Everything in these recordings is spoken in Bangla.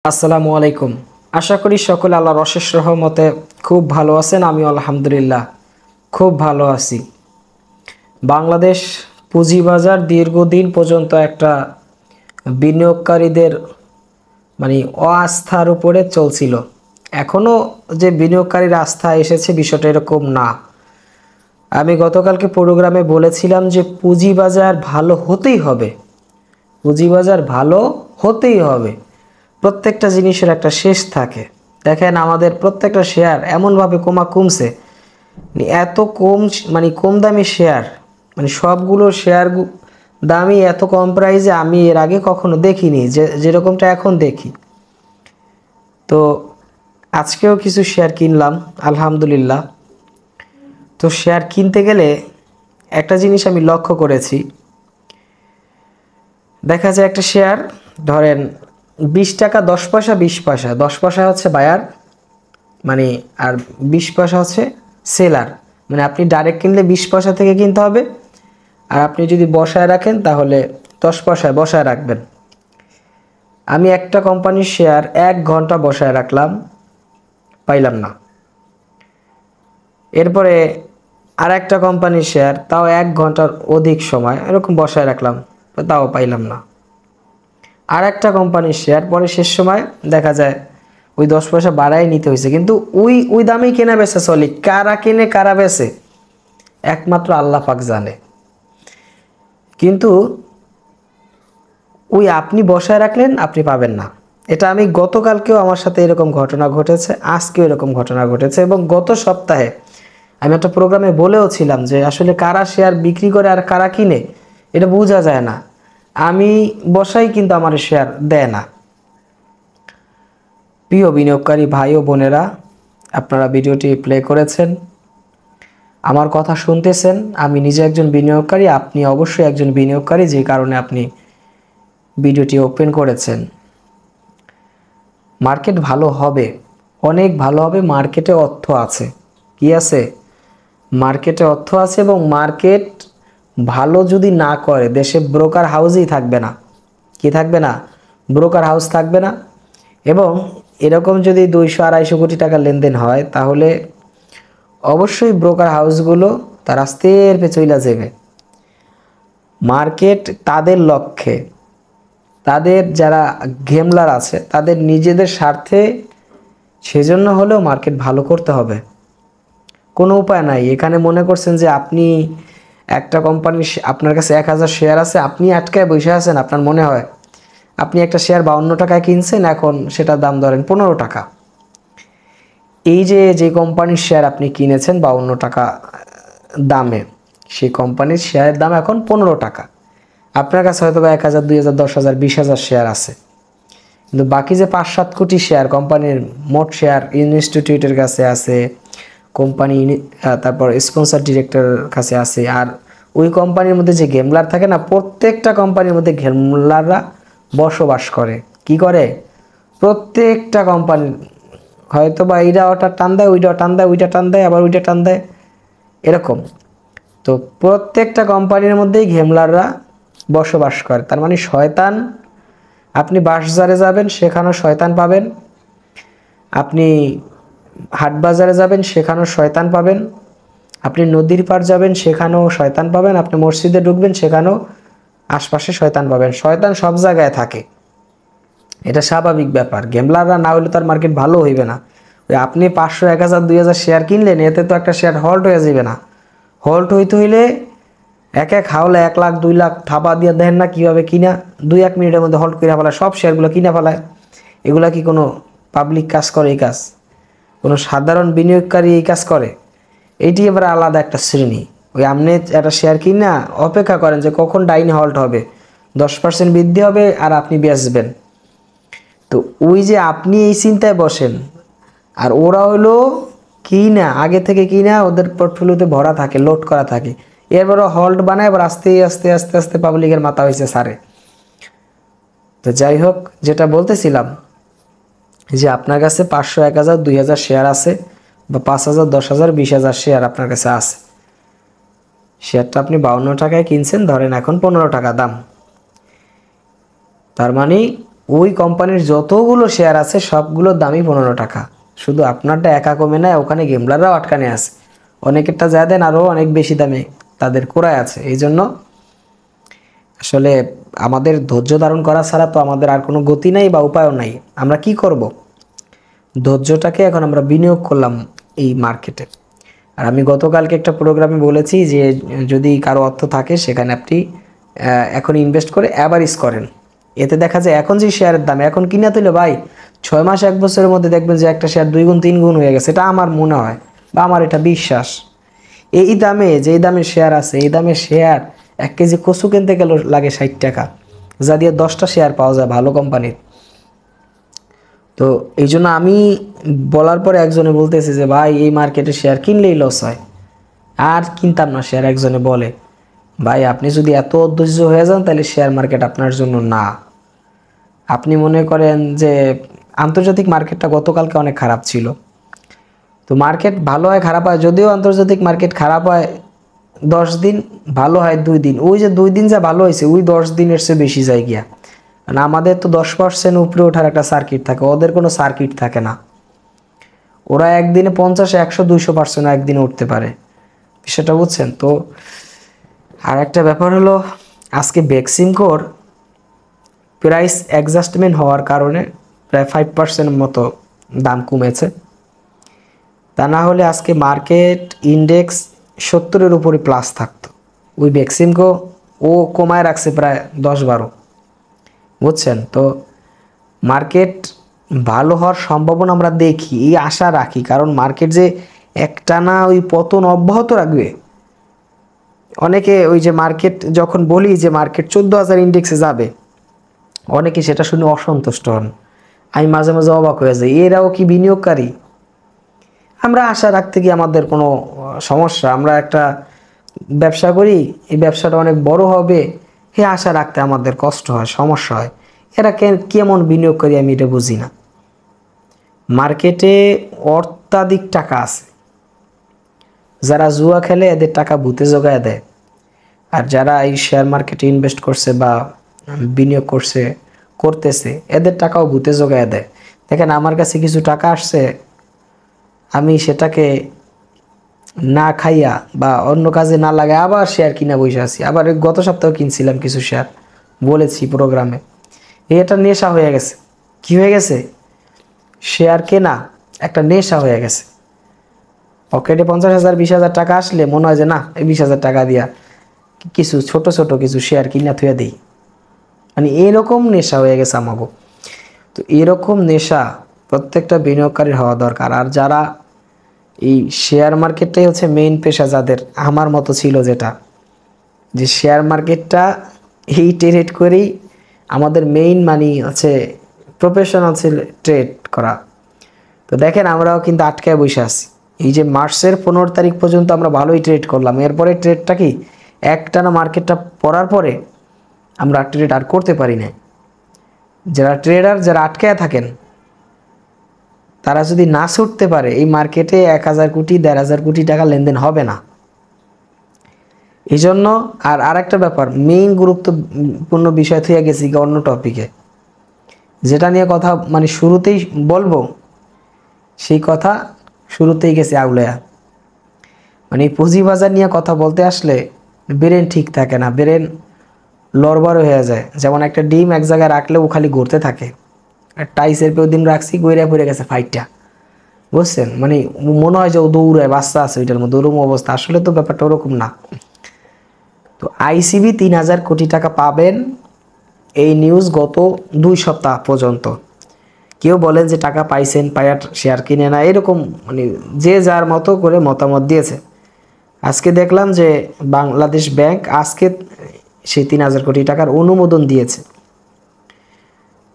আসসালামু আলাইকুম। আশা করি সকলে আল্লাহর অশেষ রহমতে খুব ভালো আছেন। আমি আলহামদুলিল্লাহ খুব ভালো আছি। বাংলাদেশ পুঁজিবাজার দীর্ঘদিন পর্যন্ত একটা বিনিয়োগকারীদের অআস্থার উপরে চলছিল। এখনও যে বিনিয়োগকারীর আস্থা এসেছে বিষয়টা এরকম না। আমি গতকালকে প্রোগ্রামে বলেছিলাম যে পুঁজিবাজার ভালো হতেই হবে, পুঁজিবাজার ভালো হতেই হবে। প্রত্যেকটা জিনিসের একটা শেষ থাকে। দেখেন আমাদের প্রত্যেকটা শেয়ার এমনভাবে কমছে, এত কম দামি শেয়ার, সবগুলো শেয়ার দামই এত কম প্রাইসে আমি এর আগে কখনো দেখিনি, যেরকমটা এখন দেখি। তো আজকেও কিছু শেয়ার কিনলাম আলহামদুলিল্লাহ। তো শেয়ার কিনতে গেলে একটা জিনিস আমি লক্ষ্য করেছি, দেখা যায় একটা শেয়ার ধরেন 20 টাকা 10 পয়সা 20 পয়সা, 10 পয়সা হচ্ছে বায়ার আর 20 পয়সা হচ্ছে সেলার। আপনি ডাইরেক্ট কিনলে 20 পয়সা থেকে কিনতে হবে, আর আপনি যদি বসায় রাখেন তাহলে 10 পয়সায় বসায় রাখবেন। আমি একটা কোম্পানির শেয়ার 1 ঘন্টা বসায় রাখলাম, পাইলাম না। এরপরে আর একটা কোম্পানির শেয়ার তাও 1 ঘন্টার অধিক সময় এরকম বসায় রাখলাম, তাও পাইলাম না। আর একটা কোম্পানির শেয়ার পরে শেষ সময় দেখা যায় ওই 10 পয়সা বাড়াই নিতে হয়েছে, কিন্তু ওই দামেই কেনা বেচা চলে। কারা কিনে কারা বেচে একমাত্র আল্লাহ পাক জানে। কিন্তু ওই আপনি বসায় রাখলেন, আপনি পাবেন না। এটা আমি গতকালকেও আমার সাথে এরকম ঘটনা ঘটেছে, আজকেও এরকম ঘটনা ঘটেছে, এবং গত সপ্তাহে আমি একটা প্রোগ্রামে বলেও ছিলাম যে আসলে কারা শেয়ার বিক্রি করে আর কারা কিনে এটা বোঝা যায় না। আমি বসাই কিন্তু আমার শেয়ার দেয় না। প্রিয় বিনিয়োগকারী ভাই ও বোনেরা, আপনারা ভিডিওটি প্লে করেছেন, আমার কথা শুনতেছেন। আমি নিজে একজন বিনিয়োগকারী, আপনি অবশ্যই একজন বিনিয়োগকারী, যে কারণে আপনি ভিডিওটি ওপেন করেছেন। মার্কেট ভালো হবে, অনেক ভালো হবে। মার্কেটে অর্থ আছে। কি আছে? মার্কেটে অর্থ আছে, এবং মার্কেট ভালো যদি না করে দেশে ব্রোকার হাউসই থাকবে না। কি থাকবে না? ব্রোকার হাউস থাকবে না। এবং এরকম যদি 200-250 কোটি টাকা লেনদেন হয় তাহলে অবশ্যই ব্রোকার হাউসগুলো তার আস্তের চইলা যাবে। মার্কেট তাদের লক্ষ্যে, তাদের যারা গেমলার আছে তাদের নিজেদের স্বার্থে, সেজন্য হলেও মার্কেট ভালো করতে হবে। কোনো উপায় নাই। এখানে মনে করছেন যে আপনি একটা কোম্পানির, আপনার কাছে 1000 শেয়ার আছে, আপনি আটকায় বসে আছেন। আপনার মনে হয় আপনি একটা শেয়ার 52 টাকায় কিনছেন, এখন সেটার দাম ধরেন 15 টাকা। এই যে কোম্পানির শেয়ার আপনি কিনেছেন 52 টাকা দামে, সেই কোম্পানির শেয়ারের দাম এখন 15 টাকা। আপনার কাছে হয়তো বা 1000, 2000, 10,000, 20,000 শেয়ার আছে, কিন্তু বাকি যে 5-7 কোটি শেয়ার কোম্পানির মোট শেয়ার ইনস্টিটিউটের কাছে আছে, কোম্পানি তারপর স্পন্সর ডিরেক্টরের কাছে আছে। আর ওই কোম্পানির মধ্যে যে গেমলার থাকে না, প্রত্যেকটা কোম্পানির মধ্যে গেমলাররা বসবাস করে। কি করে? প্রত্যেকটা কোম্পানি হয়তো বা এইটা ওটা টান দেয়, ওইটা টান দেয়, ওইটা টান দেয়, আবার ওইটা টান দেয়, এরকম। তো প্রত্যেকটা কোম্পানির মধ্যেই গেমলাররা বসবাস করে। তার মানে শয়তান। আপনি বাঁশঝাড়ে যাবেন, সেখানেও শয়তান পাবেন। আপনি হাটবাজারে যাবেন, সেখানেও শয়তান পাবেন। আপনি নদীর পাড় যাবেন, সেখানেও শয়তান পাবেন। আপনি মসজিদে ঢুকবেন, সেখানেও আশপাশে শয়তান পাবেন। শয়তান সব জায়গায় থাকে, এটা স্বাভাবিক ব্যাপার। গেমলাররা না হলে তার মার্কেট ভালো হইবে না। ওই আপনি 500, 1000, 2000 শেয়ার কিনলেন, এতে তো একটা শেয়ার হল্ট হয়ে যাবে না। হল্ট হইতে হইলে এক হাওলে 1 লাখ 2 লাখ থাপা দিয়ে দেখেন না কীভাবে কিনা 2-1 মিনিটের মধ্যে হল্ট করে ফেলায়, সব শেয়ারগুলো কিনে ফেলায়। এগুলা কি কোনো পাবলিক কাজ করে? এই কাজ কোনো সাধারণ বিনিয়োগকারী এই কাজ করে? এইটি এবার আলাদা একটা শ্রেণী। ওই আপনি একটা শেয়ার কিনা অপেক্ষা করেন যে কখন ডাইনে হল্ট হবে, 10% বৃদ্ধি হবে আর আপনি বেচবেন। তো ওই যে আপনি এই চিন্তায় বসেন, আর ওরা হলো কিনা আগে থেকে কিনা ওদের পোর্টফোলিওতে ভরা থাকে, লোড করা থাকে। এরপরও হল্ট বানায়, এবার আস্তে আস্তে আস্তে আস্তে পাবলিকের মাথা হয়েছে সারে। তো যাই হোক, যেটা বলতেছিলাম যে আপনার কাছে 500, 1000, 2000 শেয়ার আছে, বা 5000, 10,000, 20,000 শেয়ার আপনার কাছে আছে। শেয়ারটা আপনি 52 টাকায় কিনছেন, ধরেন এখন 15 টাকা দাম। তার মানে ওই কোম্পানির যতগুলো শেয়ার আছে সবগুলোর দামই 15 টাকা। শুধু আপনারটা একা কমে নেয়, ওখানে গেমলাররাও আটকানে আছে, অনেকেরটা যা দেন আরও অনেক বেশি দামে তাদের কোরায় আছে। এই জন্য আসলে আমাদের ধৈর্য ধারণ করা ছাড়া তো আমাদের আর কোনো গতি নাই বা উপায়ও নাই। আমরা কি করব? ধৈর্যটাকে এখন আমরা বিনিয়োগ করলাম এই মার্কেটে। আর আমি গতকালকে একটা প্রোগ্রামে বলেছি যে যদি কারো অর্থ থাকে সেখানে আপনি এখন ইনভেস্ট করে অ্যাভারেজ করেন। এতে দেখা যায় এখন যে শেয়ারের দাম এখন কিনা তুলে ভাই 6 মাস 1 বছরের মধ্যে দেখবেন যে একটা শেয়ার 2 গুণ 3 গুণ হয়ে গেছে। এটা আমার মনে হয় বা আমার এটা বিশ্বাস। এই দামে, যেই দামে শেয়ার আছে, এই দামে শেয়ার 1 কেজি কচু কিনতে গেলে লাগে 60 টাকা, যা দিয়ে 10টা শেয়ার পাওয়া যায় ভালো কোম্পানির। তো এই জন্য আমি বলার পরে একজনে বলতেছে যে ভাই এই মার্কেটে শেয়ার কিনলেই লস হয়, আর কিনতাম না শেয়ার। একজনে বলে ভাই আপনি যদি এত অধৈর্য হয়ে যান তাহলে শেয়ার মার্কেট আপনার জন্য না। আপনি মনে করেন যে আন্তর্জাতিক মার্কেটটা গতকালকে অনেক খারাপ ছিল। তো মার্কেট ভালো হয় খারাপ হয়, যদিও আন্তর্জাতিক মার্কেট খারাপ হয় 10 দিন, ভালো হয় 2 দিন। ওই যে 2 দিন যা ভালো হয়েছে ওই 10 দিনের চেয়ে বেশি যায় গিয়া। কারণ আমাদের তো 10% উপরে ওঠার একটা সার্কিট থাকে, ওদের কোনো সার্কিট থাকে না। ওরা একদিনে 50, 100, 200% একদিনে উঠতে পারে, বিষয়টা বুঝছেন তো। আর একটা ব্যাপার হলো আজকে বেক্সিমকোর প্রাইস অ্যাডজাস্টমেন্ট হওয়ার কারণে প্রায় 5% মতো দাম কমেছে। তা না হলে আজকে মার্কেট ইন্ডেক্স 70-এর উপরে প্লাস থাকতো। ওই বেক্সিমকো ও কমায় রাখছে প্রায় 10-12, বুঝছেন তো। মার্কেট ভালো হওয়ার সম্ভাবনা আমরা দেখি, এই আশা রাখি, কারণ মার্কেট যে একটানা ওই পতন অব্যাহত রাখবে। অনেকে ওই যে মার্কেট যখন বলি যে মার্কেট 14,000 ইন্ডেক্সে যাবে, অনেকে সেটা শুনে অসন্তুষ্ট হন। আমি মাঝে মাঝে অবাক হয়ে যাই, এরাও কি বিনিয়োগকারী? আমরা আশা রাখতে কি আমাদের কোনো সমস্যা? আমরা একটা ব্যবসা করি, এই ব্যবসাটা অনেক বড় হবে, হে আশা রাখতে আমাদের কষ্ট হয়, সমস্যা হয়। এরা কেমন বিনিয়োগকারী আমি এটা বুঝি না। মার্কেটে অত্যাধিক টাকা আছে, যারা জুয়া খেলে এদের টাকা ভূতে জোগায় দেয়। আর যারা এই শেয়ার মার্কেটে ইনভেস্ট করছে বা বিনিয়োগ করতেছে এদের টাকাও ভূতে জোগায় দেয়। দেখেন আমার কাছে কিছু টাকা আসছে, আমি সেটাকে না খাইয়া বা অন্য কাজে না লাগায় আবার শেয়ার কিনা বসে আছি। আবার গত সপ্তাহে কিনছিলাম কিছু শেয়ার, বলেছি প্রোগ্রামে। এটা নেশা হয়ে গেছে। কি হয়ে গেছে? শেয়ার কেনা একটা নেশা হয়ে গেছে। পকেটে 50,000 20,000 টাকা আসলে মনে হয় যে না, এই 20,000 টাকা দিয়া কিছু ছোট ছোট কিছু শেয়ার কিনা থুয়ে দিই। মানে এরকম নেশা হয়ে গেছে আমাকে। তো এরকম নেশা প্রত্যেকটা বিনিয়োগকারীর হওয়া দরকার। আর যারা এই শেয়ার মার্কেটটাই হচ্ছে মেইন পেশা, যাদের আমার মতো ছিল, যেটা যে শেয়ার মার্কেটটা এই ট্রেড করেই আমাদের মেইন মানি হচ্ছে প্রফেশনাল ছিল ট্রেড করা। তো দেখেন আমরাও কিন্তু আটকায় বসে আছি। এই যে মার্চের 15 তারিখ পর্যন্ত আমরা ভালোই ট্রেড করলাম, এরপরে ট্রেডটা কি একটানা মার্কেটটা পড়ার পরে আমরা ট্রেড আর করতে পারি না। যারা ট্রেডার, যারা আটকায় থাকেন, তারা যদি না ছুটতে পারে এই মার্কেটে 1,000 কোটি 1,500 কোটি টাকা লেনদেন হবে না। এই জন্য আর আরেকটা ব্যাপার, মেইন গুরুত্বপূর্ণ বিষয় থেকে গেছি অন্য টপিকে, যেটা নিয়ে কথা মানে শুরুতেই বলবো, সেই কথা শুরুতেই গেছে আউলেয়া। মানে এই পুঁজিবাজার নিয়ে কথা বলতে আসলে ব্রেন ঠিক থাকে না, ব্রেন লড়বড় হয়ে যায়। যেমন একটা ডিম এক জায়গায় রাখলে ও খালি ঘুরতে থাকে। আর টাইসের পেও দিন রাখছি, গইরা পড়ে গেছে ফাইটটা, বুঝছেন। মানে মনে হয় যে ও দৌড়ায়, বাচ্চা আছে ওইটার মধ্যে, ওরকম অবস্থা। আসলে তো ব্যাপারটা ওরকম না। তো আইসিবি 3,000 কোটি টাকা পাবেন, এই নিউজ গত 2 সপ্তাহ পর্যন্ত। কেউ বলেন যে টাকা পাইছেন, পাইয়া শেয়ার কিনে না, এরকম মানে যে যার মতো করে মতামত দিয়েছে। আজকে দেখলাম যে বাংলাদেশ ব্যাংক আজকে সেই 3,000 কোটি টাকার অনুমোদন দিয়েছে।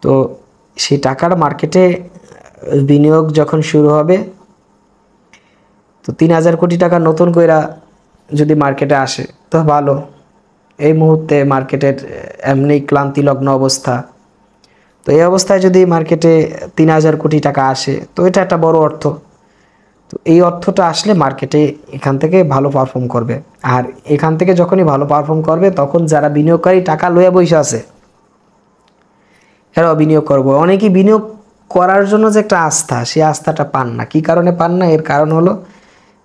তো সেই টাকার মার্কেটে বিনিয়োগ যখন শুরু হবে, তো 3,000 কোটি টাকা নতুন কইরা যদি মার্কেটে আসে তো ভালো। এই মুহূর্তে মার্কেটের এমনি ক্লান্তিলগ্ন অবস্থা। তো এই অবস্থায় যদি মার্কেটে 3,000 কোটি টাকা আসে তো এটা একটা বড় অর্থ। তো এই অর্থটা আসলে মার্কেটে এখান থেকে ভালো পারফর্ম করবে। আর এখান থেকে যখনই ভালো পারফর্ম করবে তখন যারা বিনিয়োগকারী টাকা লয়ে বসে আছে এরাও বিনিয়োগ করবো। অনেকেই বিনিয়োগ করার জন্য যে একটা আস্থা, সেই আস্থাটা পান না। কি কারণে পান না? এর কারণ হলো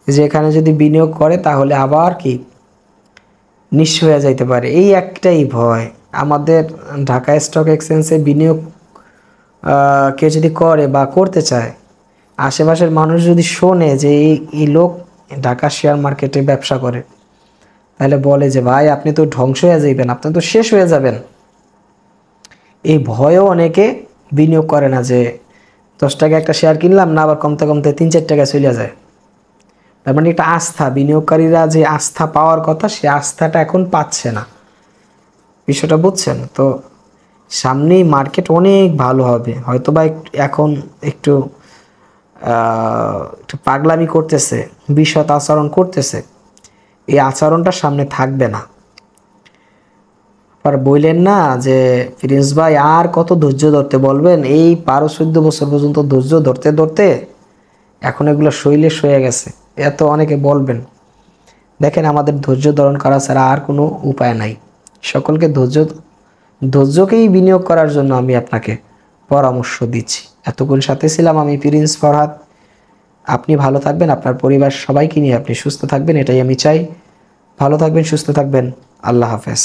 যে এখানে যদি বিনিয়োগ করে তাহলে আবার কি নিঃস্ব হয়ে যাইতে পারে, এই একটাই ভয়। আমাদের ঢাকা স্টক এক্সচেঞ্জে বিনিয়োগ কেউ যদি করে বা করতে চায়, আশেপাশের মানুষ যদি শোনে যে এই লোক ঢাকা শেয়ার মার্কেটে ব্যবসা করে, তাহলে বলে যে ভাই আপনি তো ধ্বংস হয়ে যাবেন, আপনি তো শেষ হয়ে যাবেন। এই ভয়েও অনেকে বিনিয়োগ করে না, যে 10 টাকা একটা শেয়ার কিনলাম না, আবার কমতে কমতে 3-4 টাকা চলে যায়। তার মানে একটা আস্থা, বিনিয়োগকারীরা যে আস্থা পাওয়ার কথা, সে আস্থাটা এখন পাচ্ছে না। বিষয়টা বুঝছেন তো? সামনেই মার্কেট অনেক ভালো হবে, হয়তো বা এখন একটু একটু পাগলামি করতেছে, বিশদ আচরণ করতেছে, এই আচরণটা সামনে থাকবে না। আর বললেন না যে প্রিন্স ভাই আর কত ধৈর্য ধরতে বলবেন, এই 12-14 বছর পর্যন্ত ধৈর্য ধরতে ধরতে এখন এগুলো শৈলে সয়ে গেছে, এত অনেকে বলবেন। দেখেন, আমাদের ধৈর্য ধারণ করা ছাড়া আর কোনো উপায় নাই। সকলকে ধৈর্যকেই বিনিয়োগ করার জন্য আমি আপনাকে পরামর্শ দিচ্ছি। এতক্ষণ সাথে ছিলাম আমি প্রিন্স ফরহাদ। আপনি ভালো থাকবেন, আপনার পরিবার সবাইকে নিয়ে আপনি সুস্থ থাকবেন, এটাই আমি চাই। ভালো থাকবেন, সুস্থ থাকবেন। আল্লাহ হাফেজ।